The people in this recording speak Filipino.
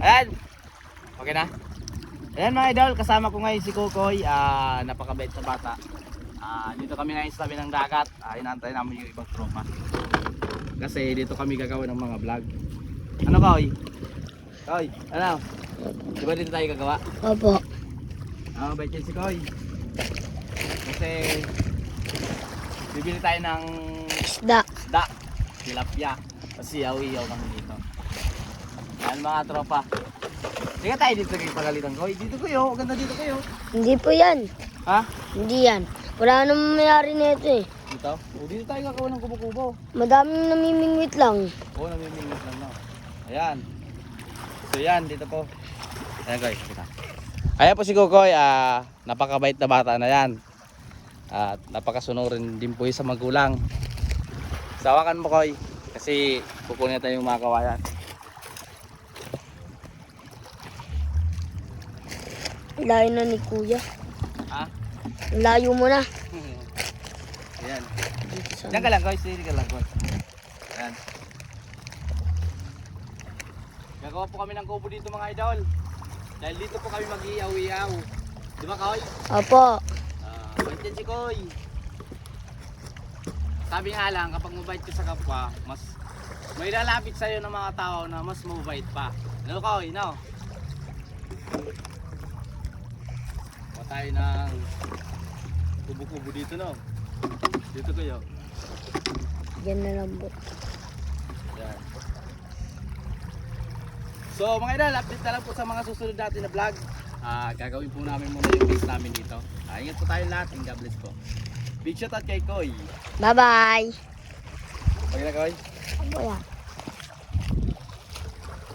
Ayan. Okay na? Ayan mga idol, kasama ko ngayon si Kukoy. Napakabait na bata. Dito kami ngayon sa tabi ng dagat. Inaantay namin yung ibang tropa. Kasi dito kami gagawa ng mga vlog. Ano Koy? Koy, ano? Di ba dito tayo gagawa? Opo. Mabait yan si Koy. Kasi bibili tayo ng Isda. tilapia. Kasi iyaw-iyaw kami dito. Ayan mga tropa. Sige tayo dito kay pagalitan Koy. Dito kayo, ganda dito kayo. Hindi po yan. Ha? Hindi yan. Wala namang mayari nito eh. Dito? O dito tayo gagawa ng kubo-kubo. Madaming namimingwit lang. Oo, namimingwit lang no. Ayan. So yan, dito po. Ayan guys, kita. Ayan po si Kukoy, napakabait na bata na yan. At napakasunurin din po yung sa magulang. Sawakan mo Koy, kasi kukunin tayo yung mga kawayan. Layo na ni Kuya. Ha? Layo mo na. Ayan. Dito sa... Diyan ka lang Koy, stay ka lang Koy. Ayan. Gagawa po kami ng kubo dito mga idol. Dahil dito po kami mag-iyaw-iyaw. Di ba Koy? Opo. Bait yan si Koy. Sabi nga lang, kapag mabait ka sa kapwa, mas may lalapit sa'yo ng mga tao na mas mabait pa. Ano Koy, no? Kuha tayo ng kubo-kubo dito, no? Dito kayo. Yan na lang po. Yan. So mga idol, update na lang po sa mga susunod natin na vlog. Gagawin po namin muna yung base namin dito. Ingat po tayo lahat and God bless po. Big shout out kay Koy. Bye-bye. Okay na Koy? Opo yan.